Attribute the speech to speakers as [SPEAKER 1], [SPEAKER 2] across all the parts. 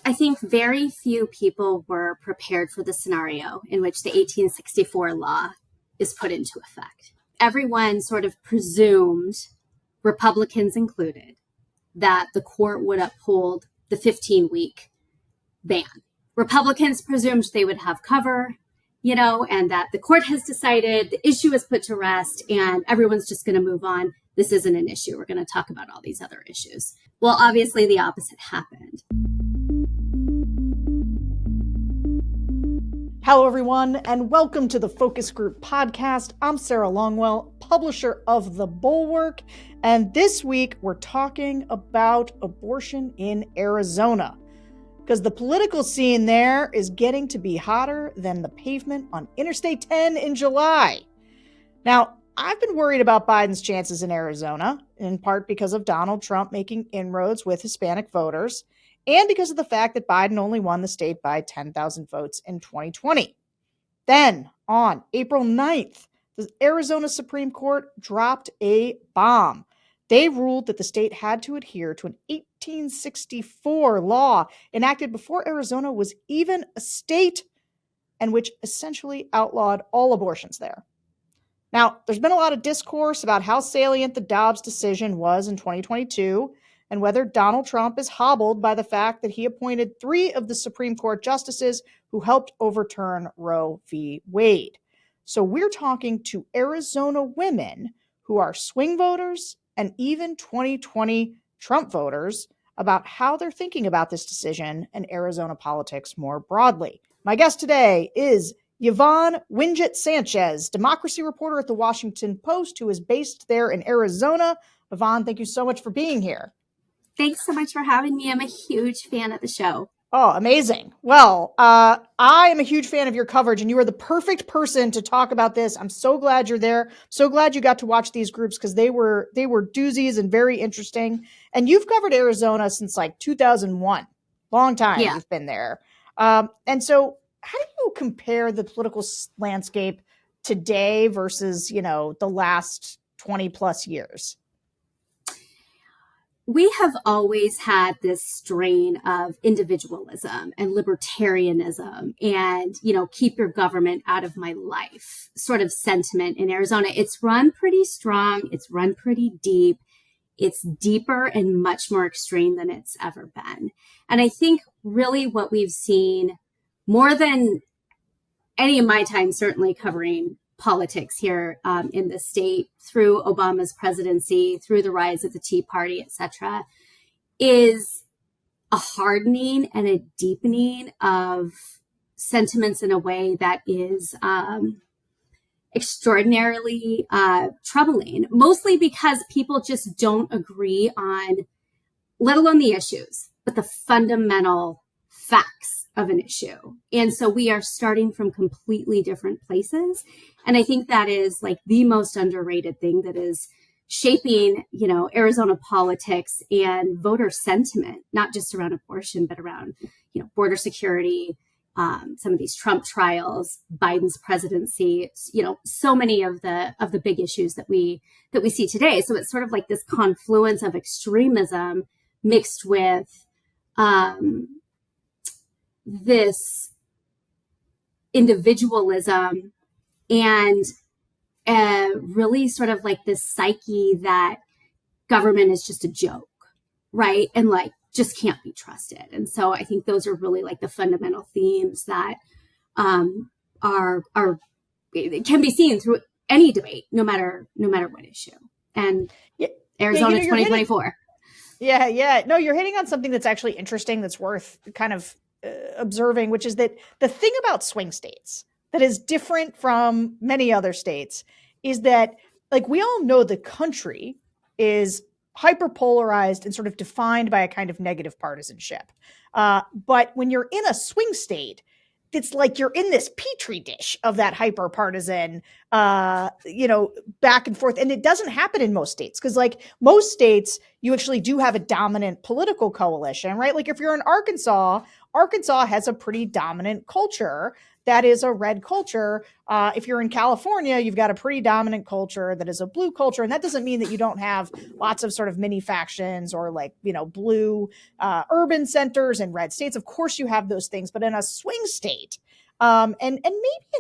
[SPEAKER 1] I think very few people were prepared for the scenario in which the 1864 law is put into effect. Everyone sort of presumed, Republicans included, that the court would uphold the 15-week ban. Republicans presumed they would have cover, and that the court has decided the issue is put to rest and everyone's just going to move on. This isn't an issue. We're going to talk about all these other issues. Well, obviously the opposite happened.
[SPEAKER 2] Hello, everyone, and welcome to the Focus Group podcast. I'm Sarah Longwell, publisher of The Bulwark, and this week we're talking about abortion in Arizona, because the political scene there is getting to be hotter than the pavement on Interstate 10 in July. Now, I've been worried about Biden's chances in Arizona, in part because of Donald Trump making inroads with Hispanic voters, and because of the fact that Biden only won the state by 10,000 votes in 2020. Then, on April 9th, the Arizona Supreme Court dropped a bomb. They ruled that the state had to adhere to an 1864 law enacted before Arizona was even a state, and which essentially outlawed all abortions there. Now, there's been a lot of discourse about how salient the Dobbs decision was in 2022, and whether Donald Trump is hobbled by the fact that he appointed 3 of the Supreme Court justices who helped overturn Roe v. Wade. So we're talking to Arizona women who are swing voters and even 2020 Trump voters about how they're thinking about this decision and Arizona politics more broadly. My guest today is Yvonne Wingett Sanchez, democracy reporter at the Washington Post, who is based there in Arizona. Yvonne, thank you so much for being here.
[SPEAKER 1] Thanks so much for having me. I'm a huge fan of the show.
[SPEAKER 2] Oh, amazing. Well, I am a huge fan of your coverage, and you are the perfect person to talk about this. I'm so glad you're there. So glad you got to watch these groups, because they were doozies and very interesting. And you've covered Arizona since like 2001. Long time You've been there. And so how do you compare the political landscape today versus, the last 20 plus years?
[SPEAKER 1] We have always had this strain of individualism and libertarianism and, keep your government out of my life sort of sentiment in Arizona. It's run pretty strong. It's run pretty deep. It's deeper and much more extreme than it's ever been. And I think really what we've seen more than any of my time, certainly covering politics here in the state through Obama's presidency, through the rise of the Tea Party, et cetera, is a hardening and a deepening of sentiments in a way that is extraordinarily troubling, mostly because people just don't agree on, let alone the issues, but the fundamental facts of an issue. And so we are starting from completely different places. And I think that is like the most underrated thing that is shaping, Arizona politics and voter sentiment, not just around abortion, but around, border security, some of these Trump trials, Biden's presidency, so many of the big issues that we see today. So it's sort of like this confluence of extremism mixed with this individualism and really sort of like this psyche that government is just a joke, right? And like just can't be trusted. And so I think those are really like the fundamental themes that are can be seen through any debate, no matter what issue. And Arizona 2024.
[SPEAKER 2] No, you're hitting on something that's actually interesting, that's worth kind of observing, which is that the thing about swing states that is different from many other states is that, like, we all know the country is hyperpolarized and sort of defined by a kind of negative partisanship. But when you're in a swing state, it's like you're in this petri dish of that hyper partisan, back and forth. And it doesn't happen in most states, because like most states, you actually do have a dominant political coalition, right? Like if you're in Arkansas has a pretty dominant culture that is a red culture. If you're in California, you've got a pretty dominant culture that is a blue culture. And that doesn't mean that you don't have lots of sort of mini factions or like, blue urban centers and red states. Of course you have those things, but in a swing state, and maybe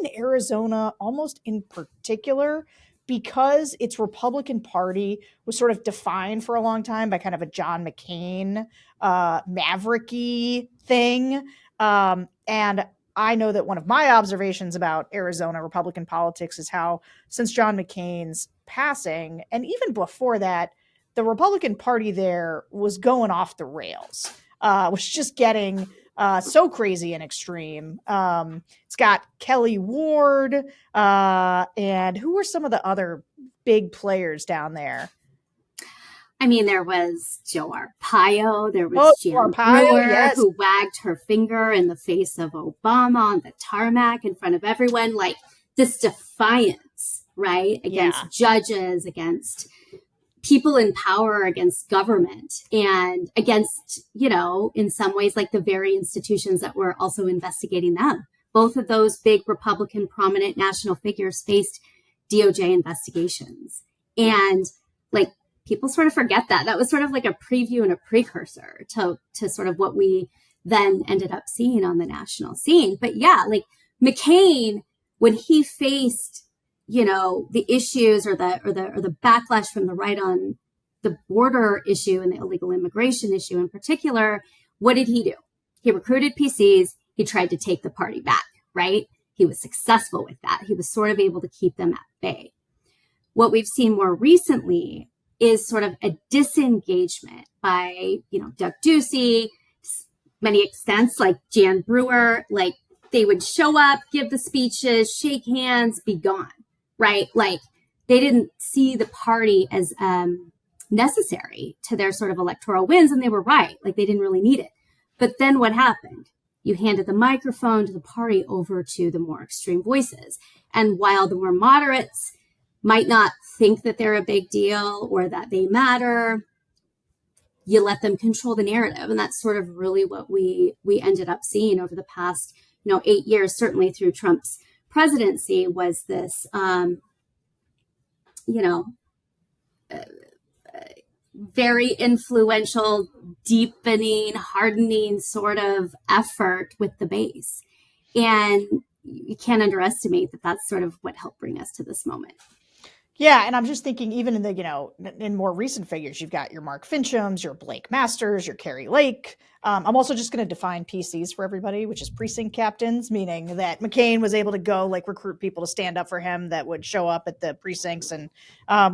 [SPEAKER 2] in Arizona almost in particular, because its Republican Party was sort of defined for a long time by kind of a John McCain mavericky thing. And I know that one of my observations about Arizona Republican politics is how since John McCain's passing, and even before that, the Republican Party there was going off the rails, was just getting so crazy and extreme. It's got Kelly Ward, and who were some of the other big players down there?
[SPEAKER 1] I mean, there was Joe Arpaio, there was Jan Brewer, yes, who wagged her finger in the face of Obama on the tarmac in front of everyone, like this defiance, right? Against judges, against people in power, against government, and against, in some ways, like the very institutions that were also investigating them. Both of those big Republican prominent national figures faced DOJ investigations. And like, people sort of forget that. That was sort of like a preview and a precursor to sort of what we then ended up seeing on the national scene. But yeah, like McCain, when he faced, the issues or the backlash from the right on the border issue and the illegal immigration issue in particular, what did he do? He recruited PCs. He tried to take the party back, right? He was successful with that. He was sort of able to keep them at bay. What we've seen more recently is sort of a disengagement by, Doug Ducey, many extents like Jan Brewer, like they would show up, give the speeches, shake hands, be gone, right? Like they didn't see the party as necessary to their sort of electoral wins, and they were right. Like they didn't really need it. But then what happened? You handed the microphone to the party over to the more extreme voices. And while the more moderates might not think that they're a big deal or that they matter, you let them control the narrative. And that's sort of really what we ended up seeing over the past, 8 years, certainly through Trump's presidency, was this, very influential, deepening, hardening sort of effort with the base. And you can't underestimate that that's sort of what helped bring us to this moment.
[SPEAKER 2] Yeah, and I'm just thinking, even in the, in more recent figures, you've got your Mark Finchams, your Blake Masters, your Carrie Lake. I'm also just going to define PCs for everybody, which is precinct captains, meaning that McCain was able to go recruit people to stand up for him that would show up at the precincts, and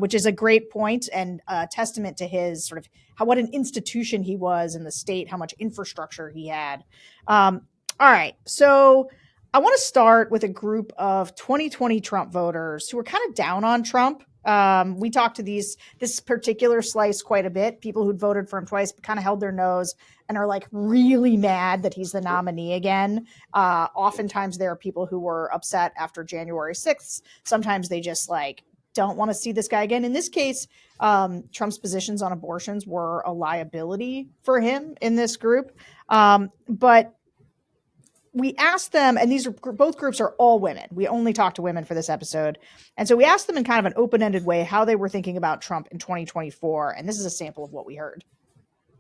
[SPEAKER 2] which is a great point and a testament to his sort of what an institution he was in the state, how much infrastructure he had. All right, so I want to start with a group of 2020 Trump voters who were kind of down on Trump. We talked to this particular slice quite a bit. People who'd voted for him twice, but kind of held their nose and are really mad that he's the nominee again. Oftentimes there are people who were upset after January 6th. Sometimes they just don't want to see this guy again. In this case, Trump's positions on abortions were a liability for him in this group. But we asked them, and both groups are all women. We only talked to women for this episode. And so we asked them in kind of an open-ended way how they were thinking about Trump in 2024. And this is a sample of what we heard.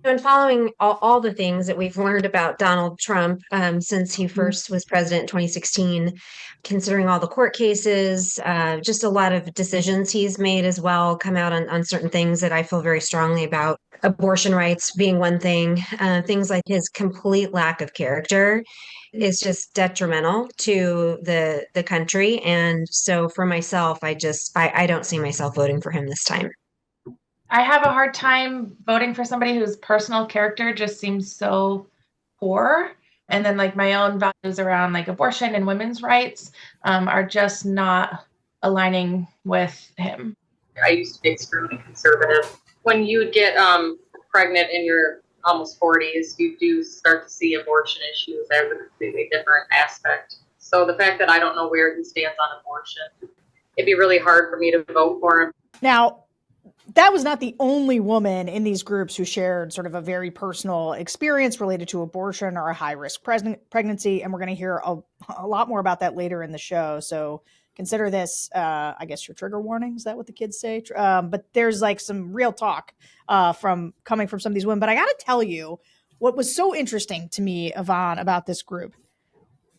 [SPEAKER 3] And following all the things that we've learned about Donald Trump since he first was president in 2016, considering all the court cases, just a lot of decisions he's made as well, come out on certain things that I feel very strongly about. Abortion rights being one thing, things like his complete lack of character is just detrimental to the country. And so for myself, I don't see myself voting for him this time.
[SPEAKER 4] I have a hard time voting for somebody whose personal character just seems so poor. And then my own values around abortion and women's rights are just not aligning with him.
[SPEAKER 5] I used to be extremely conservative. When you get pregnant in your almost 40s, you do start to see abortion issues as a completely different aspect. So the fact that I don't know where he stands on abortion, it'd be really hard for me to vote for him.
[SPEAKER 2] Now, that was not the only woman in these groups who shared sort of a very personal experience related to abortion or a high-risk pregnancy. And we're going to hear a lot more about that later in the show. So consider this, I guess, your trigger warning. Is that what the kids say? But there's like some real talk coming from some of these women. But I got to tell you, what was so interesting to me, Yvonne, about this group,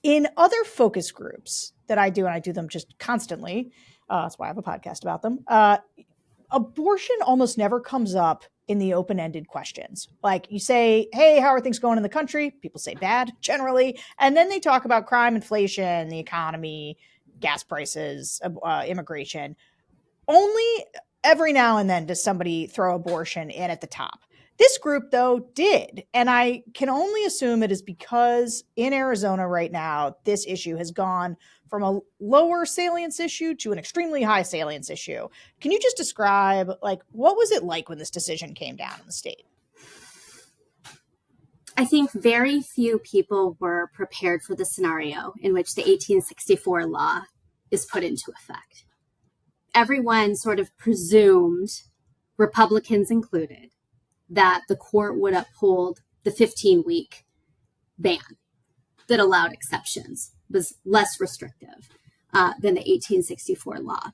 [SPEAKER 2] in other focus groups that I do, and I do them just constantly, that's why I have a podcast about them, abortion almost never comes up in the open-ended questions. Like you say, hey, how are things going in the country? People say bad, generally. And then they talk about crime, inflation, the economy, gas prices, immigration. Only every now and then does somebody throw abortion in at the top. This group, though, did. And I can only assume it is because in Arizona right now, this issue has gone from a lower salience issue to an extremely high salience issue. Can you just describe, like, what was it like when this decision came down in the state?
[SPEAKER 1] I think very few people were prepared for the scenario in which the 1864 law is put into effect. Everyone sort of presumed, Republicans included, that the court would uphold the 15-week ban that allowed exceptions, was less restrictive than the 1864 law.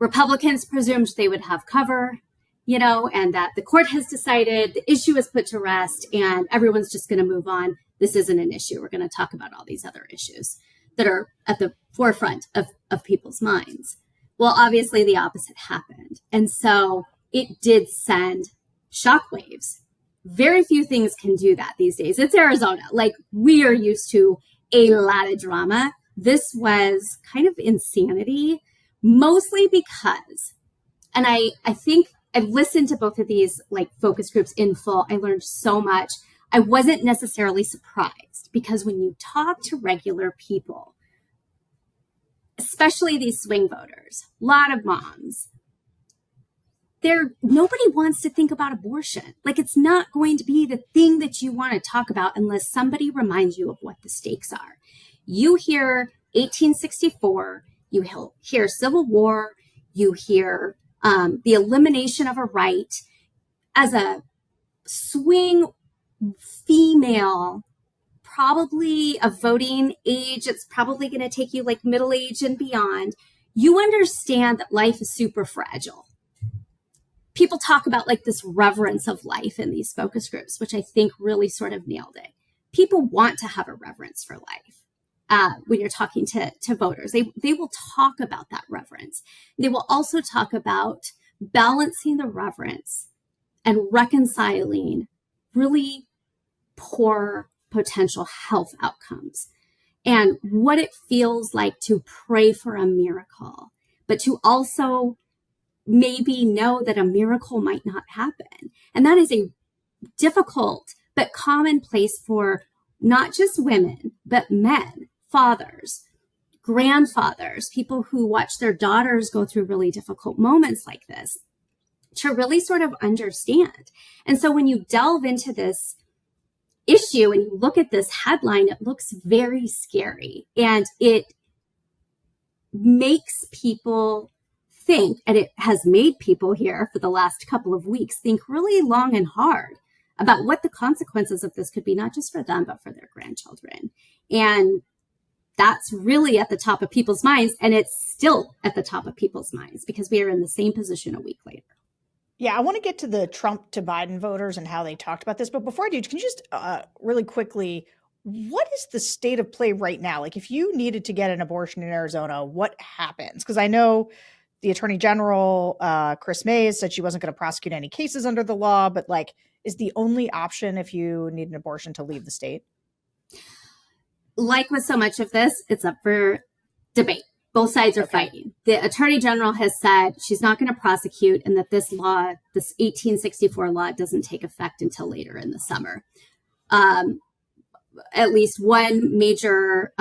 [SPEAKER 1] Republicans presumed they would have cover, and that the court has decided the issue is put to rest and everyone's just going to move on. This isn't an issue. We're going to talk about all these other issues that are at the forefront of people's minds. Well, obviously the opposite happened. And so it did send shockwaves. Very few things can do that these days. It's Arizona. Like, we are used to a lot of drama. This was kind of insanity, mostly because, and I think I've listened to both of these like focus groups in full. I learned so much. I wasn't necessarily surprised because when you talk to regular people, especially these swing voters, a lot of moms, nobody wants to think about abortion. Like, it's not going to be the thing that you want to talk about unless somebody reminds you of what the stakes are. You hear 1864, you hear Civil War, you hear the elimination of a right. As a swing female, probably a voting age, it's probably going to take you like middle age and beyond. You understand that life is super fragile. People talk about like this reverence of life in these focus groups, which I think really sort of nailed it. People want to have a reverence for life. When you're talking to voters, they will talk about that reverence. They will also talk about balancing the reverence and reconciling really poor potential health outcomes and what it feels like to pray for a miracle, but to also maybe know that a miracle might not happen. And that is a difficult but commonplace for not just women, but men, fathers, grandfathers, people who watch their daughters go through really difficult moments like this, to really sort of understand. And so when you delve into this issue and you look at this headline, it looks very scary. And it makes people think, and it has made people here for the last couple of weeks think really long and hard about what the consequences of this could be, not just for them, but for their grandchildren. And that's really at the top of people's minds. And it's still at the top of people's minds because we are in the same position a week later.
[SPEAKER 2] Yeah, I want to get to the Trump to Biden voters and how they talked about this. But before I do, can you just really quickly, what is the state of play right now? Like, if you needed to get an abortion in Arizona, what happens? Because I know the Attorney General, Chris Mays, said she wasn't going to prosecute any cases under the law. But like, is the only option if you need an abortion to leave the state?
[SPEAKER 1] Like with so much of this, it's up for debate. Both sides are fighting. The Attorney General has said she's not going to prosecute and that this law, this 1864 law, doesn't take effect until later in the summer. At least one major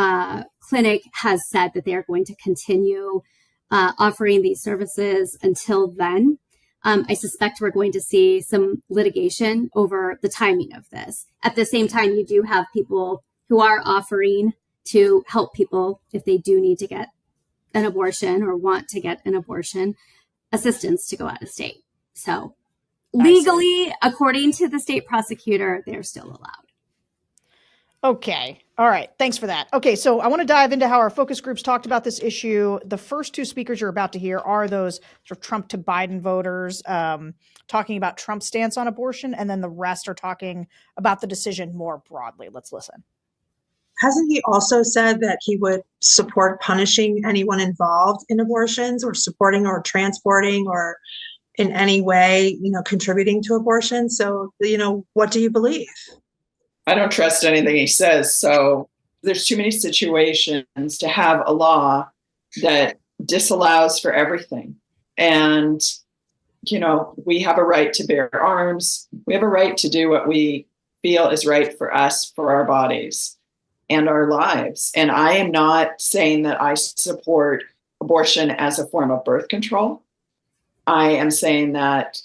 [SPEAKER 1] clinic has said that they are going to continue offering these services until then. I suspect we're going to see some litigation over the timing of this. At the same time, you do have people who are offering to help people if they do need to get an abortion or want to get an abortion, assistance to go out of state. So legally, according to the state prosecutor, they're still allowed.
[SPEAKER 2] Okay. All right. Thanks for that. Okay. So I want to dive into how our focus groups talked about this issue. The first two speakers you're about to hear are those sort of Trump to Biden voters talking about Trump's stance on abortion. And then the rest are talking about the decision more broadly. Let's listen.
[SPEAKER 6] Hasn't he also said that he would support punishing anyone involved in abortions or supporting or transporting or in any way, contributing to abortion? So, what do you believe?
[SPEAKER 7] I don't trust anything he says. So there's too many situations to have a law that disallows for everything. And, we have a right to bear arms. We have a right to do what we feel is right for us, for our bodies and our lives. And I am not saying that I support abortion as a form of birth control. I am saying that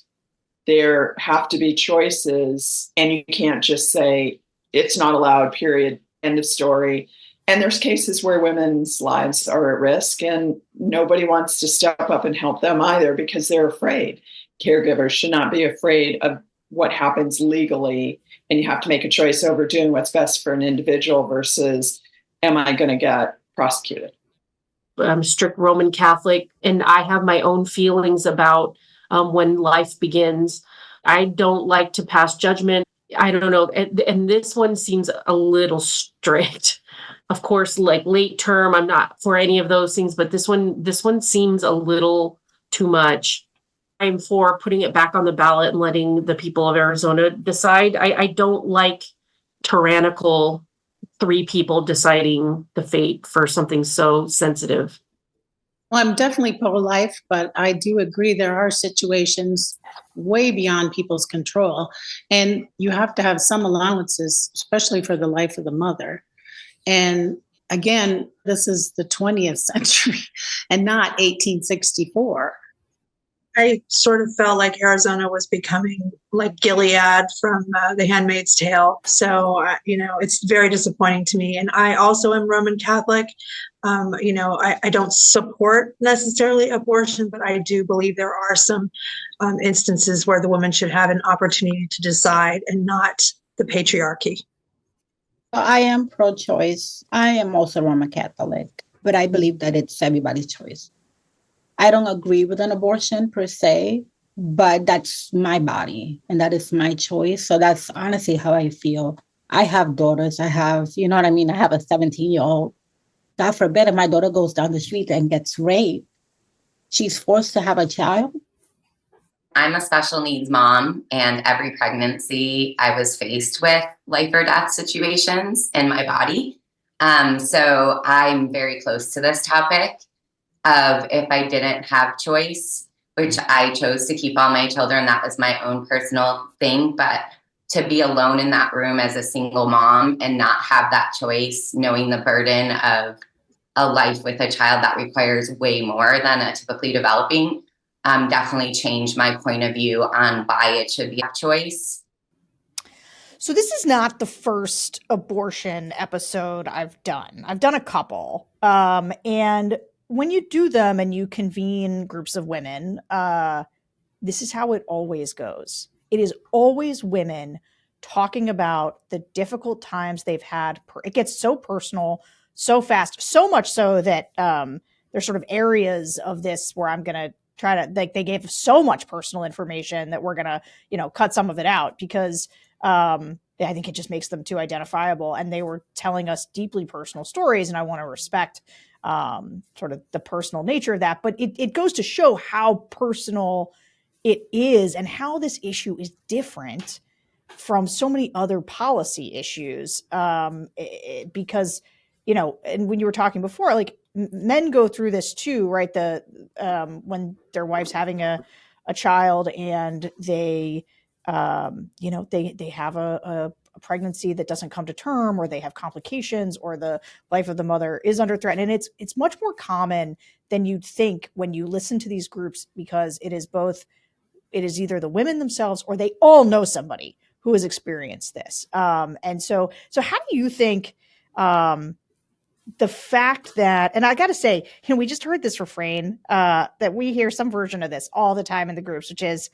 [SPEAKER 7] there have to be choices, and you can't just say it's not allowed, period, end of story. And there's cases where women's lives are at risk and nobody wants to step up and help them either because they're afraid. Caregivers should not be afraid of what happens legally, and you have to make a choice over doing what's best for an individual versus, am I going to get prosecuted?
[SPEAKER 8] I'm a strict Roman Catholic, and I have my own feelings about when life begins. I don't like to pass judgment. I don't know. And this one seems a little strict. Of course, like late term, I'm not for any of those things, but this one seems a little too much. I'm for putting it back on the ballot and letting the people of Arizona decide. I don't like tyrannical 3 people deciding the fate for something so sensitive.
[SPEAKER 9] Well, I'm definitely pro-life, but I do agree there are situations way beyond people's control. And you have to have some allowances, especially for the life of the mother. And again, this is the 20th century and not 1864.
[SPEAKER 6] I sort of felt like Arizona was becoming like Gilead from The Handmaid's Tale. So, it's very disappointing to me. And I also am Roman Catholic. I don't support necessarily abortion, but I do believe there are some instances where the woman should have an opportunity to decide and not the patriarchy.
[SPEAKER 10] I am pro-choice. I am also Roman Catholic, but I believe that it's everybody's choice. I don't agree with an abortion per se, but that's my body and that is my choice. So that's honestly how I feel. I have daughters. I have, I have a 17-year-old. God forbid if my daughter goes down the street and gets raped, she's forced to have a child.
[SPEAKER 11] I'm a special needs mom, and every pregnancy I was faced with life or death situations in my body. So I'm very close to this topic of if I didn't have choice, which I chose to keep all my children, that was my own personal thing. But to be alone in that room as a single mom and not have that choice, knowing the burden of a life with a child that requires way more than a typically developing, definitely changed my point of view on why it should be a choice.
[SPEAKER 2] So this is not the first abortion episode I've done. I've done a couple. And when you do them and you convene groups of women, this is how it always goes. It is always women talking about the difficult times they've had. It gets so personal, so fast, so much so that there's sort of areas of this where I'm going to try to, like, they gave so much personal information that we're going to, cut some of it out because I think it just makes them too identifiable. And they were telling us deeply personal stories, and I want to respect sort of the personal nature of that. But it goes to show how personal it is and how this issue is different from so many other policy issues. Because, and when you were talking before, like men go through this too, right? When their wife's having a child and they have a pregnancy that doesn't come to term, or they have complications, or the life of the mother is under threat. And it's much more common than you'd think when you listen to these groups, because it is either the women themselves or they all know somebody who has experienced this. And so how do you think the fact that, and I got to say, we just heard this refrain that we hear some version of this all the time in the groups, which is,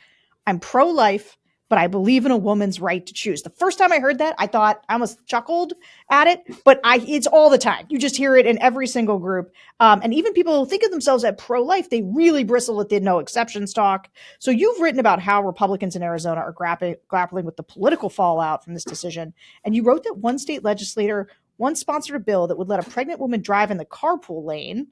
[SPEAKER 2] I'm pro-life, but I believe in a woman's right to choose. The first time I heard that, I almost chuckled at it, but it's all the time. You just hear it in every single group. And even people who think of themselves as pro-life, they really bristle at the no exceptions talk. So you've written about how Republicans in Arizona are grappling with the political fallout from this decision. And you wrote that one state legislator once sponsored a bill that would let a pregnant woman drive in the carpool lane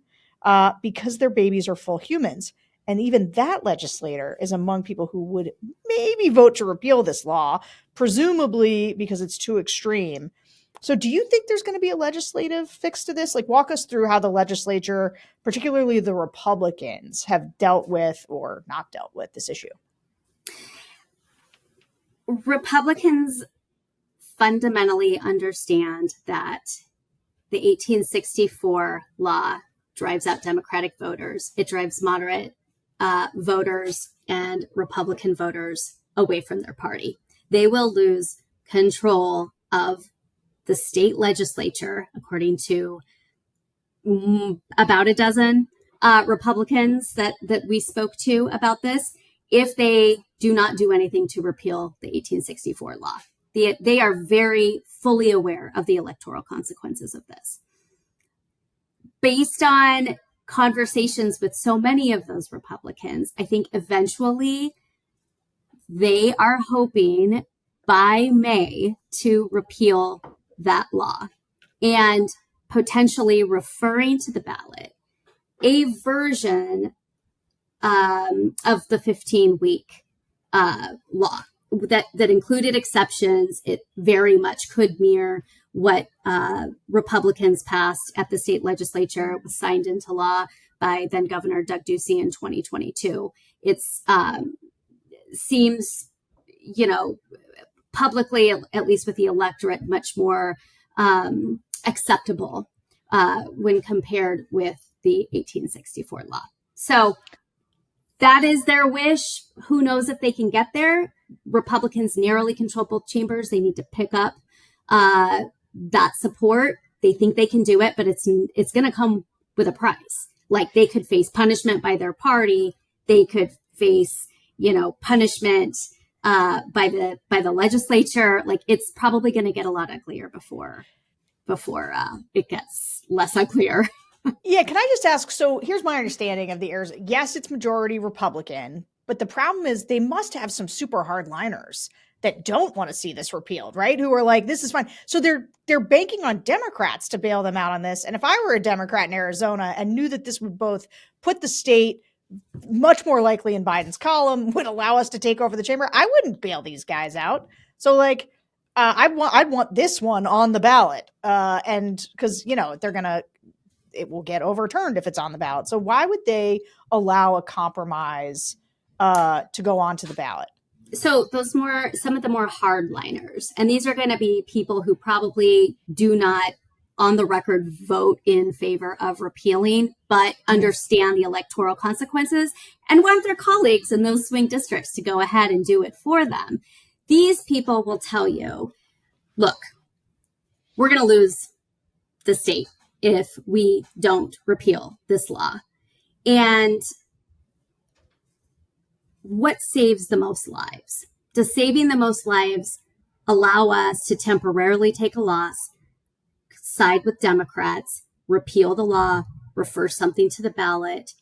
[SPEAKER 2] because their babies are full humans. And even that legislator is among people who would maybe vote to repeal this law, presumably because it's too extreme. So do you think there's going to be a legislative fix to this? Like, walk us through how the legislature, particularly the Republicans, have dealt with or not dealt with this issue.
[SPEAKER 1] Republicans fundamentally understand that the 1864 law drives out Democratic voters. It drives moderate voters and Republican voters away from their party. They will lose control of the state legislature, according to about a dozen Republicans that we spoke to about this, if they do not do anything to repeal the 1864 law. They are very fully aware of the electoral consequences of this. Based on conversations with so many of those Republicans, I think eventually they are hoping by May to repeal that law and potentially referring to the ballot a version of the 15-week law that included exceptions. It very much could mirror what Republicans passed at the state legislature. It was signed into law by then Governor Doug Ducey in 2022. It's seems, publicly, at least with the electorate, much more acceptable when compared with the 1864 law. So that is their wish. Who knows if they can get there? Republicans narrowly control both chambers. They need to pick up that support. They think they can do it, but it's going to come with a price. Like, they could face punishment by their party. They could face, punishment by the legislature. Like, it's probably going to get a lot uglier before it gets less unclear.
[SPEAKER 2] Yeah, can I just ask, so here's my understanding of the Arizona. Yes, it's majority Republican, but the problem is they must have some super hardliners that don't want to see this repealed, right? Who are like, this is fine. So they're banking on Democrats to bail them out on this. And if I were a Democrat in Arizona and knew that this would both put the state much more likely in Biden's column, would allow us to take over the chamber, I wouldn't bail these guys out. So like, I'd want this one on the ballot. And because, it will get overturned if it's on the ballot. So why would they allow a compromise to go onto the ballot?
[SPEAKER 1] So some of the more hardliners, and these are going to be people who probably do not on the record vote in favor of repealing, but understand the electoral consequences and want their colleagues in those swing districts to go ahead and do it for them. These people will tell you, look, we're going to lose the state if we don't repeal this law. And what saves the most lives? Does saving the most lives allow us to temporarily take a loss, side with Democrats, repeal the law, refer something to the ballot,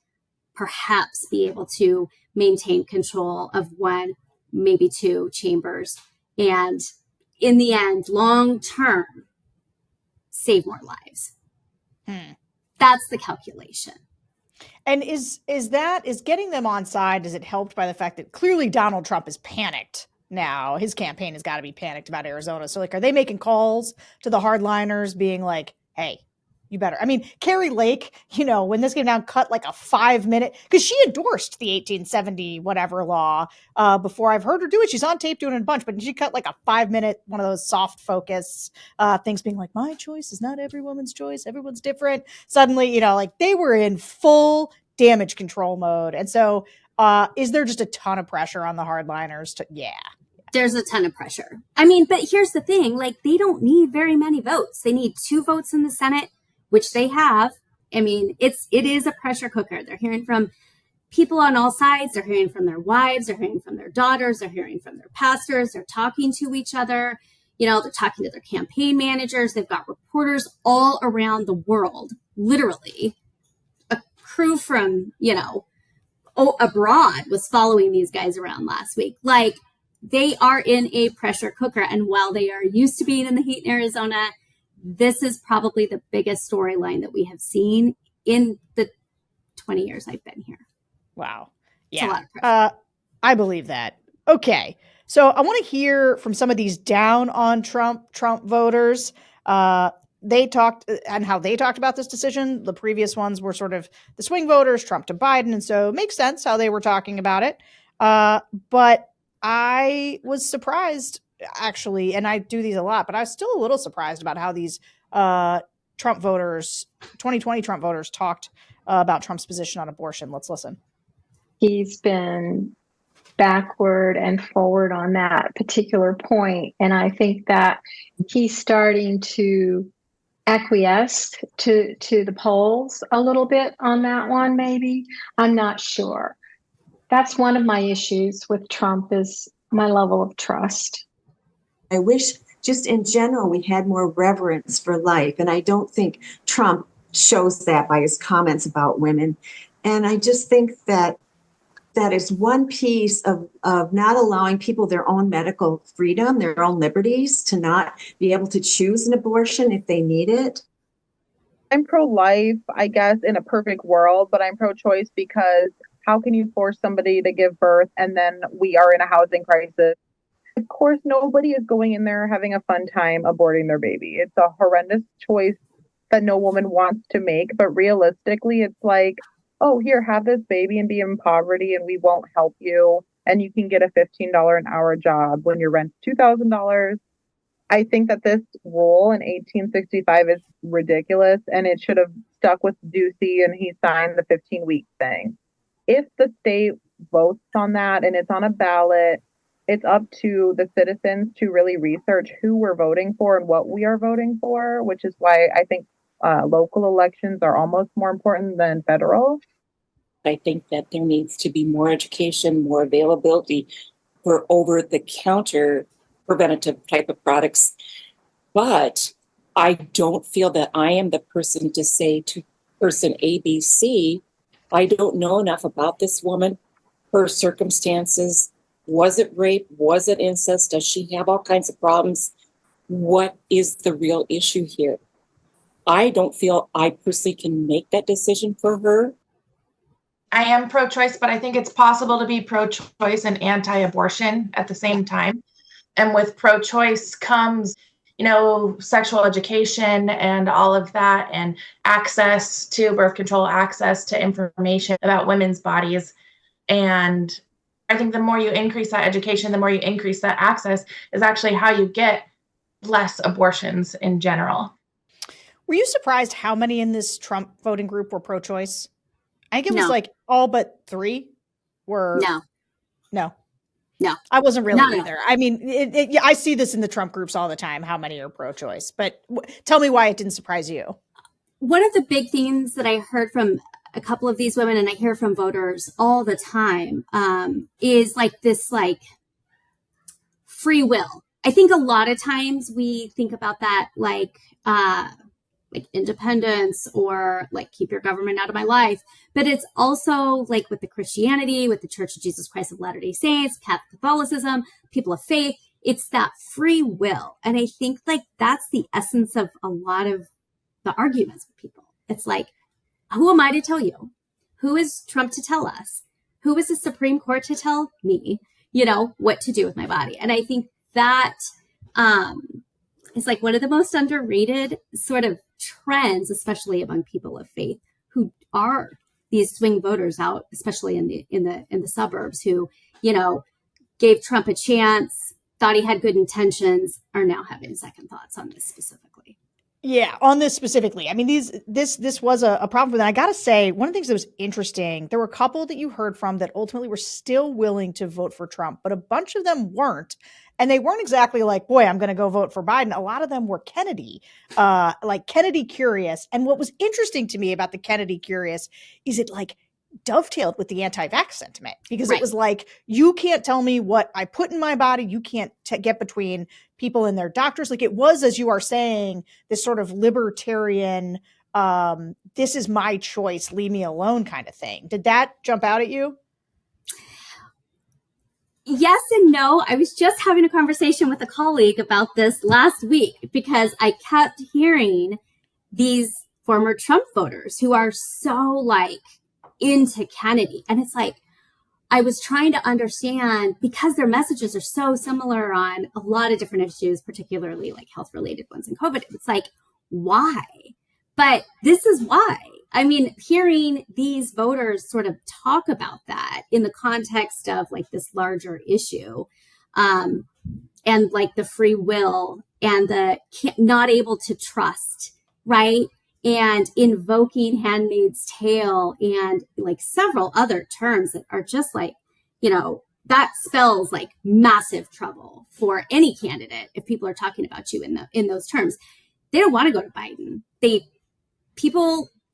[SPEAKER 1] perhaps be able to maintain control of one, maybe two chambers, and in the end, long term, save more lives? That's the calculation.
[SPEAKER 2] And is getting them on side, is it helped by the fact that clearly Donald Trump is panicked now? His campaign has got to be panicked about Arizona. So like, are they making calls to the hardliners being like, hey, you better, Carrie Lake, when this came down, cut like a 5-minute, because she endorsed the 1870 whatever law before I've heard her do it. She's on tape doing it a bunch, but she cut like a 5-minute, one of those soft focus things being like, my choice is not every woman's choice. Everyone's different. Suddenly, like they were in full damage control mode. And so is there just a ton of pressure on the hardliners to,
[SPEAKER 1] There's a ton of pressure. But here's the thing, like, they don't need very many votes. They need 2 votes in the Senate, which they have. It is a pressure cooker. They're hearing from people on all sides. They're hearing from their wives, they're hearing from their daughters, they're hearing from their pastors, they're talking to each other, they're talking to their campaign managers. They've got reporters all around the world, literally. A crew from, abroad was following these guys around last week. Like, they are in a pressure cooker. And while they are used to being in the heat in Arizona, this is probably the biggest storyline that we have seen in the 20 years I've been here.
[SPEAKER 2] Wow.
[SPEAKER 1] It's a lot
[SPEAKER 2] Yeah.
[SPEAKER 1] of pressure.
[SPEAKER 2] I believe that. Okay. So I want to hear from some of these down on Trump voters. They talked and how they talked about this decision. The previous ones were sort of the swing voters, Trump to Biden. And so it makes sense how they were talking about it. But I was surprised, actually, and I do these a lot, but I was still a little surprised about how these Trump voters, 2020 Trump voters, talked about Trump's position on abortion. Let's listen.
[SPEAKER 12] He's been backward and forward on that particular point. And I think that he's starting to acquiesce to the polls a little bit on that one, maybe. I'm not sure. That's one of my issues with Trump, is my level of trust.
[SPEAKER 13] I wish just in general we had more reverence for life. And I don't think Trump shows that by his comments about women. And I just think that is one piece of not allowing people their own medical freedom, their own liberties, to not be able to choose an abortion if they need it.
[SPEAKER 14] I'm pro-life, I guess, in a perfect world, but I'm pro-choice because how can you force somebody to give birth and then we are in a housing crisis? Of course, nobody is going in there having a fun time aborting their baby. It's a horrendous choice that no woman wants to make, but realistically, it's like, oh, here, have this baby and be in poverty and we won't help you. And you can get a $15 an hour job when your rent's $2,000. I think that this rule in 1865 is ridiculous and it should have stuck with Ducey and he signed the 15-week thing. If the state votes on that and it's on a ballot, it's up to the citizens to really research who we're voting for and what we are voting for, which is why I think local elections are almost more important than federal.
[SPEAKER 15] I think that there needs to be more education, more availability for over-the-counter preventative type of products. But I don't feel that I am the person to say to person ABC, I don't know enough about this woman, her circumstances. Was it rape? Was it incest? Does she have all kinds of problems? What is the real issue here? I don't feel I personally can make that decision for her.
[SPEAKER 4] I am pro-choice, but I think it's possible to be pro-choice and anti-abortion at the same time. And with pro-choice comes, sexual education and all of that, and access to birth control, access to information about women's bodies. And I think the more you increase that education, the more you increase that access is actually how you get less abortions in general.
[SPEAKER 2] Were you surprised how many in this Trump voting group were pro-choice? I think it was like all but 3 were. No. I wasn't really either. I mean, I see this in the Trump groups all the time, how many are pro-choice. But tell me why it didn't surprise you.
[SPEAKER 1] One of the big themes that I heard from a couple of these women, and I hear from voters all the time, is this free will. I think a lot of times we think about that like independence or keep your government out of my life. But it's also with the Christianity, with the Church of Jesus Christ of Latter-day Saints, Catholicism, people of faith, it's that free will. And I think that's the essence of a lot of the arguments with people. It's who am I to tell you? Who is Trump to tell us? Who is the Supreme Court to tell me, what to do with my body? And I think that is one of the most underrated sort of trends, especially among people of faith who are these swing voters out, especially in the suburbs, who, gave Trump a chance, thought he had good intentions, are now having second thoughts on this specifically.
[SPEAKER 2] Yeah, on this specifically. I mean, this was a problem. And I got to say, one of the things that was interesting, there were a couple that you heard from that ultimately were still willing to vote for Trump, but a bunch of them weren't. And they weren't exactly boy, I'm going to go vote for Biden. A lot of them were Kennedy, Kennedy curious. And what was interesting to me about the Kennedy curious is it dovetailed with the anti-vax sentiment, because
[SPEAKER 1] Right.
[SPEAKER 2] it was like, you can't tell me what I put in my body. You can't get between people and their doctors. Like, it was, as you are saying, this sort of libertarian, this is my choice, leave me alone kind of thing. Did that jump out at you?
[SPEAKER 1] Yes and no. I was just having a conversation with a colleague about this last week, because I kept hearing these former Trump voters who are so like into Kennedy. And it's like, I was trying to understand, because their messages are so similar on a lot of different issues, particularly like health related ones and COVID. It's like, why? But this is why. I mean, hearing these voters sort of talk about that in the context of like this larger issue, and like the free will and the not able to trust, right? And invoking Handmaid's Tale and like several other terms that are just like, that spells like massive trouble for any candidate if people are talking about you in those terms. They don't want to go to Biden.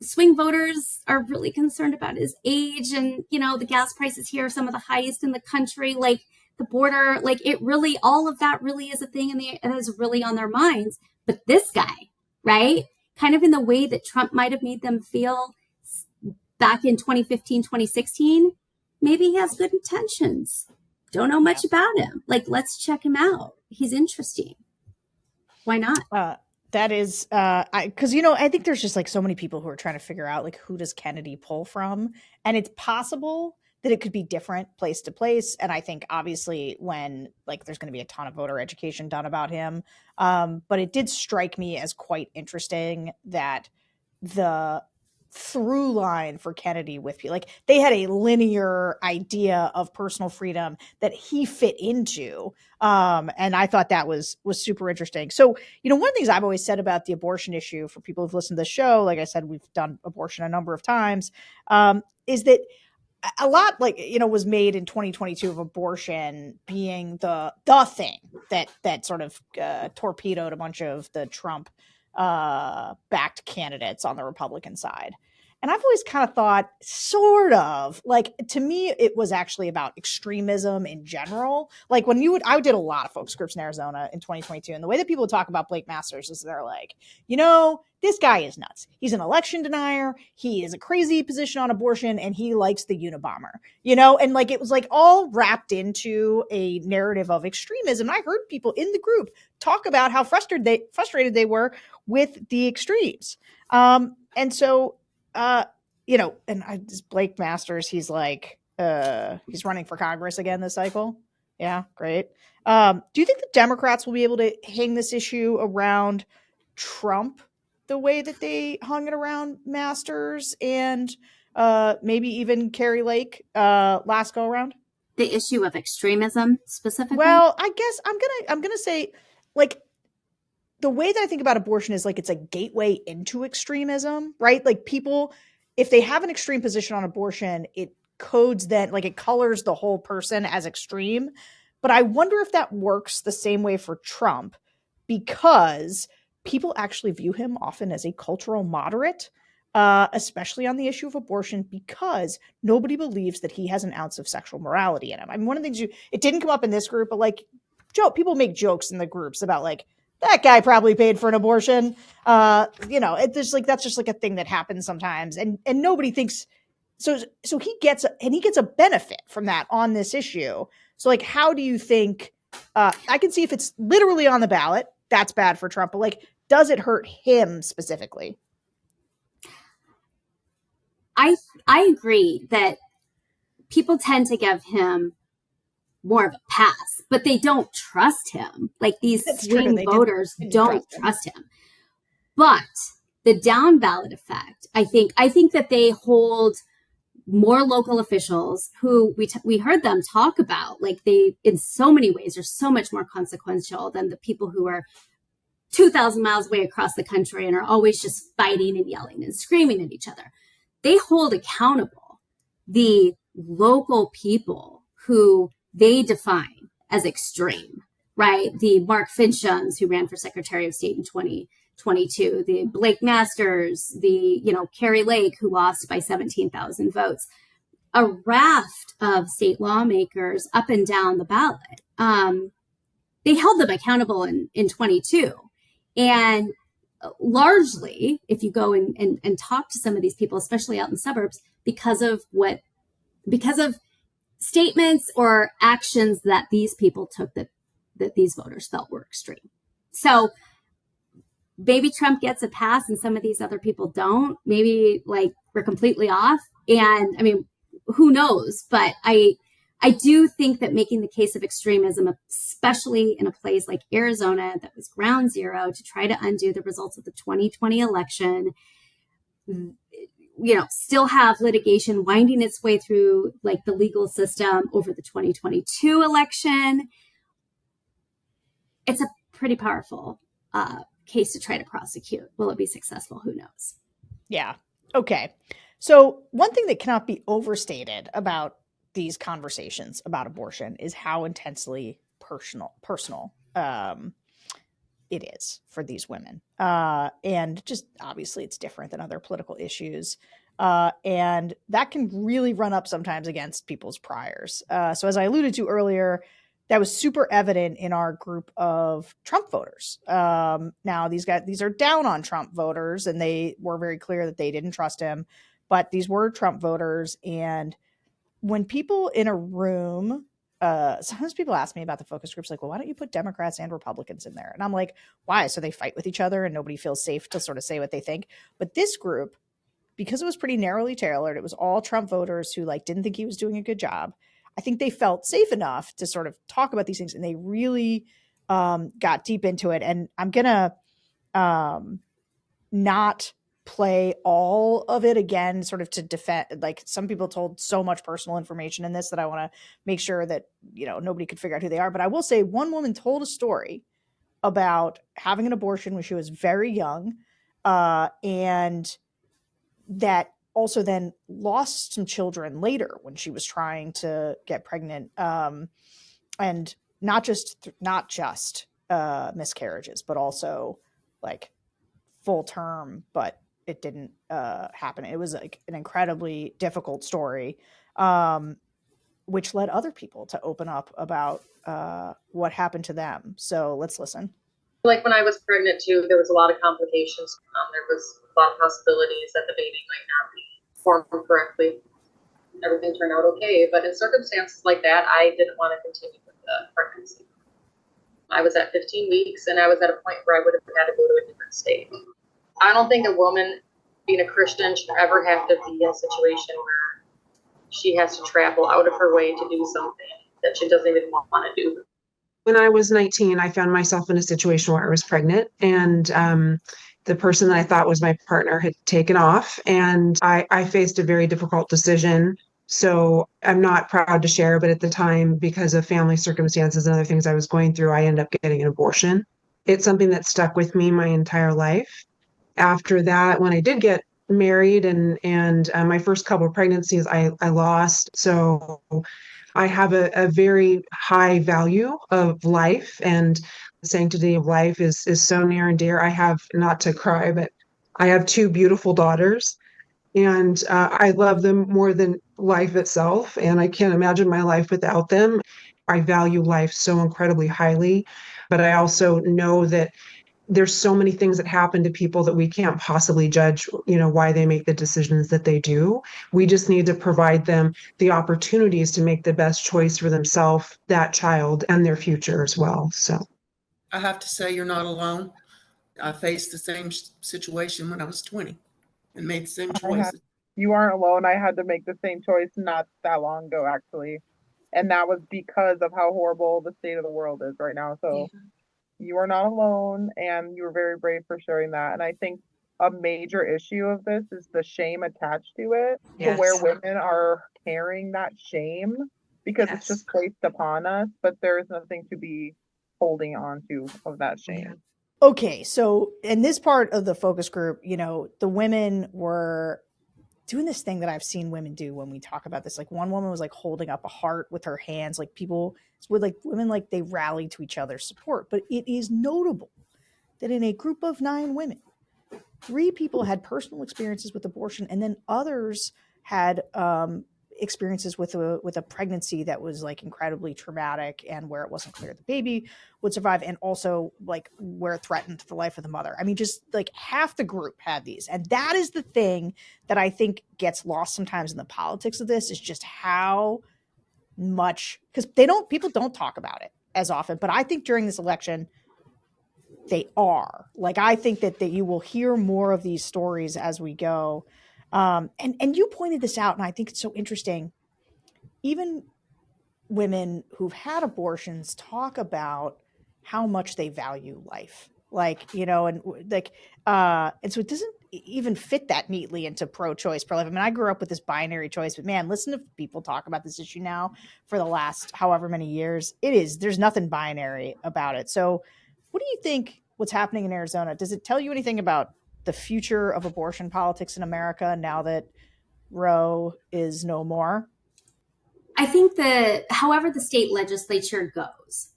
[SPEAKER 1] Swing voters are really concerned about his age, and the gas prices here are some of the highest in the country, like the border, like it really, all of that really is a thing, and it is really on their minds. But this guy, right, kind of in the way that Trump might have made them feel back in 2015, 2016, maybe he has good intentions. Don't know much about him. Like, let's check him out. He's interesting. Why not?
[SPEAKER 2] That is, because I think there's just like so many people who are trying to figure out like, who does Kennedy pull from, and it's possible that it could be different place to place. And I think obviously when like there's going to be a ton of voter education done about him, but it did strike me as quite interesting that the through line for Kennedy with people, like they had a linear idea of personal freedom that he fit into. And I thought that was super interesting. So, one of the things I've always said about the abortion issue, for people who've listened to the show, like I said, we've done abortion a number of times, is that a lot was made in 2022 of abortion being the thing that sort of torpedoed a bunch of the Trump backed candidates on the Republican side. And I've always kind of thought, sort of, like, to me, it was actually about extremism in general. Like I did a lot of focus groups in Arizona in 2022. And the way that people would talk about Blake Masters is they're like, this guy is nuts. He's an election denier. He is a crazy position on abortion, and he likes the Unabomber, and like, it was like all wrapped into a narrative of extremism. I heard people in the group talk about how frustrated they were with the extremes. And so, and Blake Masters, he's like, he's running for Congress again this cycle. Yeah, great. Do you think the Democrats will be able to hang this issue around Trump the way that they hung it around Masters and maybe even Carrie Lake last go around?
[SPEAKER 1] The issue of extremism specifically?
[SPEAKER 2] Well, I guess I'm gonna say, like, the way that I think about abortion is like it's a gateway into extremism, right? Like, people, if they have an extreme position on abortion, it codes then, like, it colors the whole person as extreme. But I wonder if that works the same way for Trump, because people actually view him often as a cultural moderate, especially on the issue of abortion, because nobody believes that he has an ounce of sexual morality in him. I mean, one of the things it didn't come up in this group, but like, people make jokes in the groups about like, that guy probably paid for an abortion. It's just like, that's just like a thing that happens sometimes. And nobody thinks, so he gets a benefit from that on this issue. So like, how do you think, I can see if it's literally on the ballot, that's bad for Trump, but like, does it hurt him specifically?
[SPEAKER 1] I agree that people tend to give him more of a pass, but they don't trust him. Like, these swing voters don't trust him. But the down ballot effect, I think that they hold more local officials who we heard them talk about, like, they, in so many ways, are so much more consequential than the people who are 2,000 miles away across the country and are always just fighting and yelling and screaming at each other. They hold accountable the local people who they define as extreme, right? The Mark Finchams, who ran for Secretary of State in 22, the Blake Masters, the, Carrie Lake, who lost by 17,000 votes, a raft of state lawmakers up and down the ballot. They held them accountable in 22. And largely, if you go and talk to some of these people, especially out in the suburbs, because of statements or actions that these people took that these voters felt were extreme. So maybe Trump gets a pass and some of these other people don't. Maybe we're completely off. And I mean, who knows? But I do think that making the case of extremism, especially in a place like Arizona that was ground zero to try to undo the results of the 2020 election, still have litigation winding its way through the legal system over the 2022 election. It's a pretty powerful case to try to prosecute. Will it be successful? Who knows?
[SPEAKER 2] Yeah. Okay. So one thing that cannot be overstated about these conversations about abortion is how intensely personal it is for these women. And just obviously it's different than other political issues. And that can really run up sometimes against people's priors. So as I alluded to earlier, that was super evident in our group of Trump voters. Now these are down on Trump voters, and they were very clear that they didn't trust him, but these were Trump voters. And when people in a room, sometimes people ask me about the focus groups, well, why don't you put Democrats and Republicans in there? And I'm like, why? So they fight with each other and nobody feels safe to sort of say what they think. But this group, because it was pretty narrowly tailored, it was all Trump voters who didn't think he was doing a good job. I think they felt safe enough to sort of talk about these things, and they really got deep into it. And I'm going to not play all of it again, sort of to defend, some people told so much personal information in this that I want to make sure that, nobody could figure out who they are. But I will say one woman told a story about having an abortion when she was very young, and that also then lost some children later when she was trying to get pregnant, and not just miscarriages, but also full term, but it didn't happen. It was an incredibly difficult story, which led other people to open up about what happened to them. So let's listen.
[SPEAKER 5] When I was pregnant too, there was a lot of complications. There was a lot of possibilities that the baby might not be formed correctly. Everything turned out okay, but in circumstances like that, I didn't want to continue with the pregnancy. I was at 15 weeks, and I was at a point where I would have had to go to a different state. I don't think a woman being a Christian should ever have to be in a situation where she has to travel out of her way to do something that she doesn't even want to do.
[SPEAKER 16] When I was 19, I found myself in a situation where I was pregnant, and the person that I thought was my partner had taken off, and I faced a very difficult decision. So I'm not proud to share, but at the time, because of family circumstances and other things I was going through, I ended up getting an abortion. It's something that stuck with me my entire life. After that, when I did get married and my first couple of pregnancies, I lost. So I have a very high value of life, and the sanctity of life is so near and dear. I have, not to cry, but I have two beautiful daughters, and I love them more than life itself, and I can't imagine my life without them. I value life so incredibly highly, but I also know that there's so many things that happen to people that we can't possibly judge, why they make the decisions that they do. We just need to provide them the opportunities to make the best choice for themselves, that child, and their future as well. So
[SPEAKER 17] I have to say you're not alone. I faced the same situation when I was 20 and made the same choices.
[SPEAKER 14] You aren't alone. I had to make the same choice not that long ago, actually. And that was because of how horrible the state of the world is right now. So you are not alone, and you were very brave for sharing that. And I think a major issue of this is the shame attached to it, to where women are carrying that shame because it's just placed upon us, but there is nothing to be holding on to of that shame.
[SPEAKER 2] Okay, so in this part of the focus group, the women were doing this thing that I've seen women do when we talk about this. One woman was holding up a heart with her hands, people with women, they rally to each other's support. But it is notable that in a group of 9 women, 3 people had personal experiences with abortion, and then others had experiences with a pregnancy that was like incredibly traumatic and where it wasn't clear the baby would survive, and also like where it threatened the life of the mother. I mean, just like half the group had these. And that is the thing that I think gets lost sometimes in the politics of this, is just how much, because people don't talk about it as often, but I think during this election they are. Like, I think that you will hear more of these stories as we go. And you pointed this out, and I think it's so interesting. Even women who've had abortions talk about how much they value life. Like, and so it doesn't even fit that neatly into pro-choice, pro-life. I mean, I grew up with this binary choice, but man, listen to people talk about this issue now for the last however many years. There's nothing binary about it. So what do you think what's happening in Arizona? Does it tell you anything about the future of abortion politics in America now that Roe is no more?
[SPEAKER 1] I think that however the state legislature goes,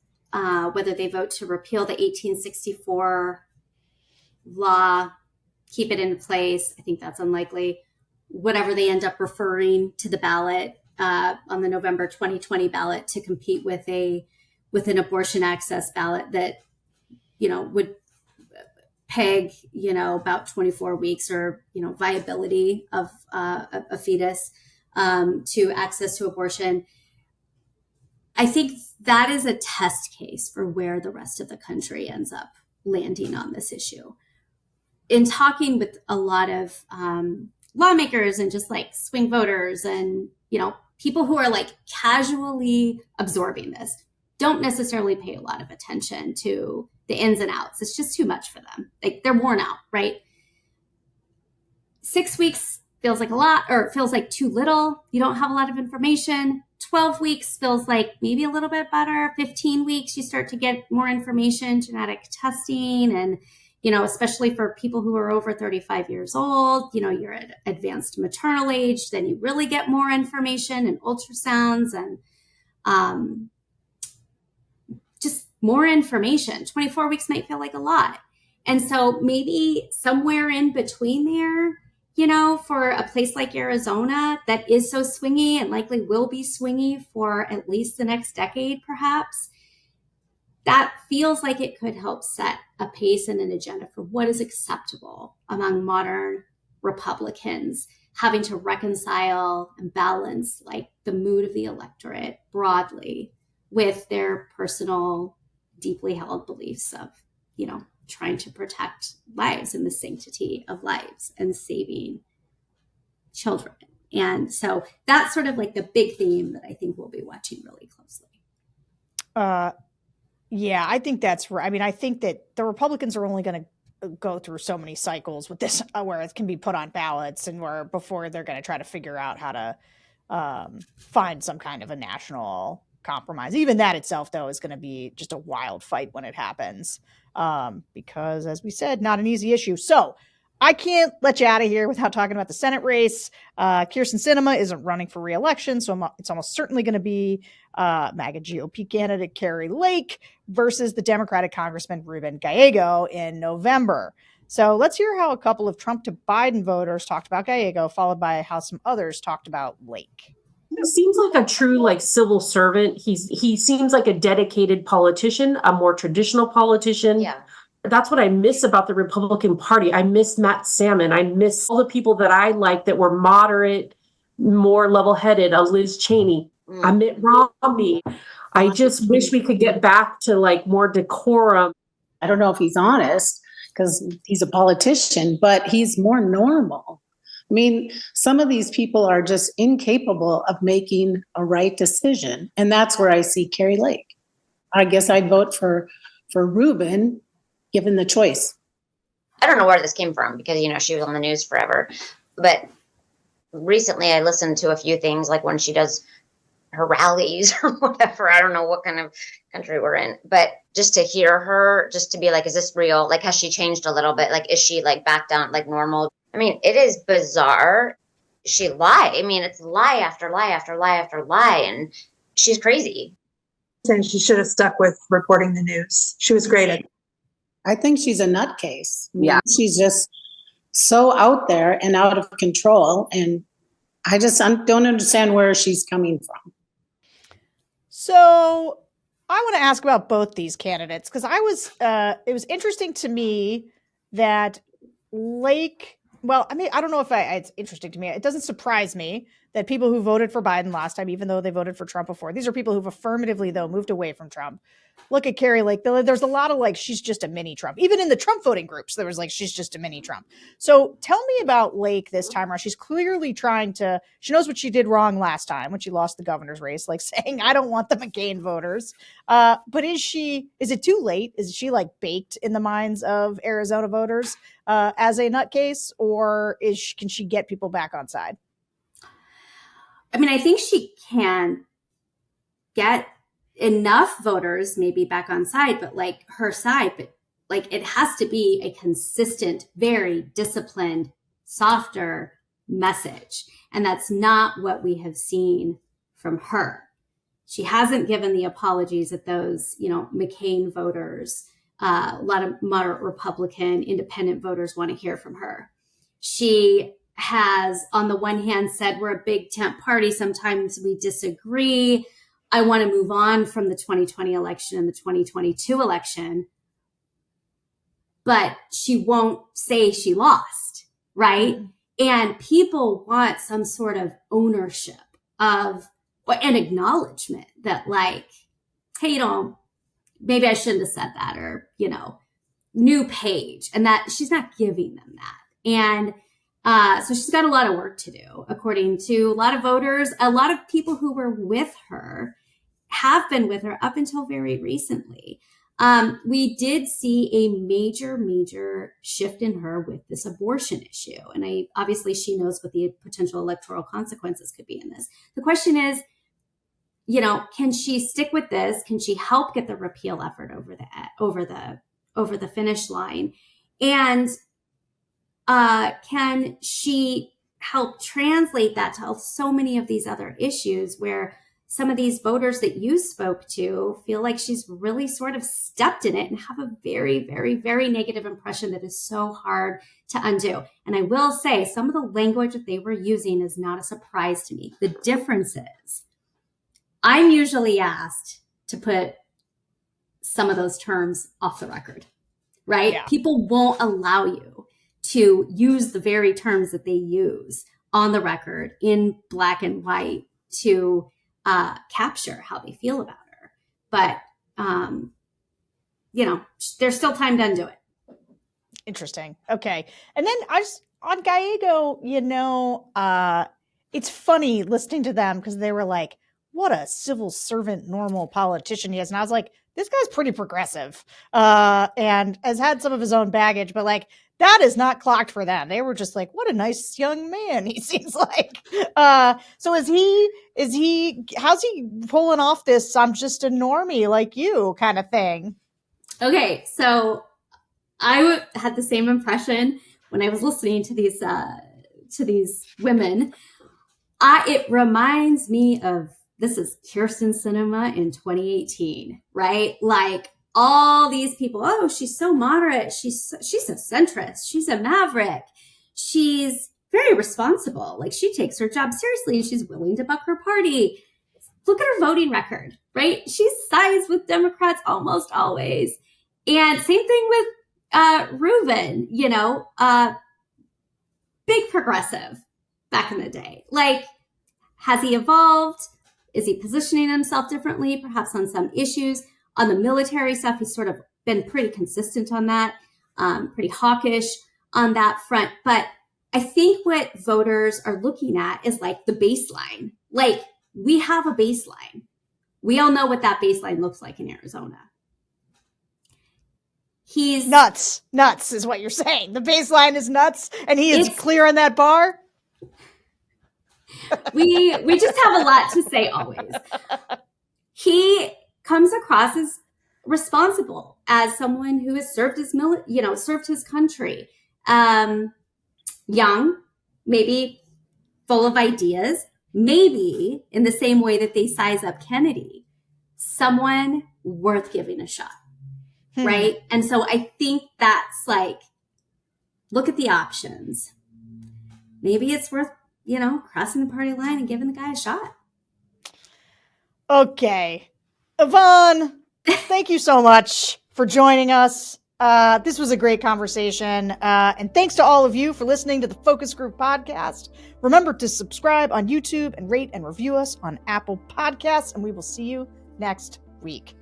[SPEAKER 1] whether they vote to repeal the 1864 law, keep it in place, I think that's unlikely. Whatever they end up referring to the ballot on the November 2020 ballot to compete with an abortion access ballot that, would peg, about 24 weeks or, viability of a fetus to access to abortion. I think that is a test case for where the rest of the country ends up landing on this issue. In talking with a lot of lawmakers and just like swing voters and, people who are like casually absorbing this, don't necessarily pay a lot of attention to the ins and outs. It's just too much for them. Like, they're worn out, right? 6 weeks feels like a lot, or it feels like too little. You don't have a lot of information. 12 weeks feels like maybe a little bit better. 15 weeks, you start to get more information, genetic testing, and, especially for people who are over 35 years old, you're at advanced maternal age, then you really get more information and ultrasounds and just more information. 24 weeks might feel like a lot. And so maybe somewhere in between there, for a place like Arizona that is so swingy and likely will be swingy for at least the next decade, perhaps, that feels like it could help set a pace and an agenda for what is acceptable among modern Republicans, having to reconcile and balance like the mood of the electorate broadly with their personal, deeply held beliefs of, trying to protect lives and the sanctity of lives and saving children. And so that's sort of like the big theme that I think we'll be watching really closely.
[SPEAKER 2] Yeah, I think that's right. I mean, I think that the Republicans are only going to go through so many cycles with this where it can be put on ballots and where before they're going to try to figure out how to find some kind of a national compromise. Even that itself, though, is going to be just a wild fight when it happens. Because, as we said, not an easy issue. So I can't let you out of here without talking about the Senate race. Kyrsten Sinema isn't running for re-election, so it's almost certainly going to be MAGA GOP candidate Carrie Lake versus the Democratic Congressman Ruben Gallego in November. So let's hear how a couple of Trump to Biden voters talked about Gallego, followed by how some others talked about Lake.
[SPEAKER 8] He seems like a true civil servant. He seems like a dedicated politician, a more traditional politician.
[SPEAKER 3] Yeah.
[SPEAKER 8] That's what I miss about the Republican Party. I miss Matt Salmon. I miss all the people that I like that were moderate, more level-headed. Liz Cheney, Mitt Romney. I just wish we could get back to more decorum.
[SPEAKER 9] I don't know if he's honest because he's a politician, but he's more normal. I mean, some of these people are just incapable of making a right decision. And that's where I see Carrie Lake. I guess I'd vote for Ruben, given the choice.
[SPEAKER 18] I don't know where this came from because, she was on the news forever. But recently I listened to a few things like when she does her rallies or whatever. I don't know what kind of country we're in. But just to hear her, just to be like, is this real? Has she changed a little bit? Is she back down normal? I mean, it is bizarre. She lied. I mean, it's lie after lie after lie after lie. And she's crazy.
[SPEAKER 6] And she should have stuck with reporting the news. She was great at it.
[SPEAKER 9] I think she's a nutcase. I mean,
[SPEAKER 11] Yeah.
[SPEAKER 9] she's just so out there and out of control. And I just don't understand where she's coming from.
[SPEAKER 2] So I want to ask about both these candidates because it was interesting to me that Lake, well, I mean, I don't know if it's interesting to me. It doesn't surprise me that people who voted for Biden last time, even though they voted for Trump before, these are people who've affirmatively, though, moved away from Trump. Look at Carrie Lake. There's a lot of like, she's just a mini Trump. Even in the Trump voting groups, there was like, she's just a mini Trump. So tell me about Lake this time around. She's clearly she knows what she did wrong last time when she lost the governor's race, like saying, I don't want the McCain voters. But is it too late? Is she like baked in the minds of Arizona voters as a nutcase, or can she get people back on side?
[SPEAKER 1] I mean, I think she can get enough voters maybe back on side, but like her side, but like it has to be a consistent, very disciplined, softer message. And that's not what we have seen from her. She hasn't given the apologies that those, McCain voters, a lot of moderate Republican, independent voters want to hear from her. She has, on the one hand, said we're a big tent party. Sometimes we disagree. I want to move on from the 2020 election and the 2022 election. But she won't say she lost, right? And people want some sort of ownership of an acknowledgement that like, hey, maybe I shouldn't have said that, or, new page. And that she's not giving them that. And so she's got a lot of work to do, according to a lot of voters. A lot of people who were with her have been with her up until very recently. We did see a major shift in her with this abortion issue. And obviously she knows what the potential electoral consequences could be in this. The question is, can she stick with this? Can she help get the repeal effort over the finish line? And can she help translate that to so many of these other issues where some of these voters that you spoke to feel like she's really sort of stepped in it and have a very, very, very negative impression that is so hard to undo. And I will say some of the language that they were using is not a surprise to me. The difference is I'm usually asked to put some of those terms off the record, right? Yeah. People won't allow you to use the very terms that they use on the record in black and white to capture how they feel about her. But, there's still time to undo it.
[SPEAKER 2] Interesting. Okay. And then on Gallego, it's funny listening to them because they were like, what a civil servant, normal politician he is. And I was like, this guy's pretty progressive and has had some of his own baggage, but like, that is not clocked for them. They were just like, what a nice young man he seems like. So how's he pulling off this I'm just a normie like you kind of thing?
[SPEAKER 1] Okay, so I had the same impression when I was listening to these women. It reminds me of, this is Kirsten Sinema in 2018, right? Like all these people, oh, she's so moderate. She's a centrist. She's a maverick. She's very responsible. Like she takes her job seriously and she's willing to buck her party. Look at her voting record, right? She sides with Democrats almost always. And same thing with Reuven, big progressive back in the day. Like, has he evolved? Is he positioning himself differently, perhaps on some issues? On the military stuff, he's sort of been pretty consistent on that, pretty hawkish on that front. But I think what voters are looking at is like the baseline. Like, we have a baseline. We all know what that baseline looks like in Arizona. He's
[SPEAKER 2] nuts is what you're saying. The baseline is nuts, and he is clear on that bar.
[SPEAKER 1] We just have a lot to say always. He comes across as responsible, as someone who has served his country. Young, maybe full of ideas, maybe in the same way that they size up Kennedy, someone worth giving a shot. right? And so I think that's like, look at the options. Maybe it's worth, crossing the party line and giving the guy a shot.
[SPEAKER 2] Okay. Yvonne, thank you so much for joining us. This was a great conversation. And thanks to all of you for listening to the Focus Group podcast. Remember to subscribe on YouTube and rate and review us on Apple Podcasts. And we will see you next week.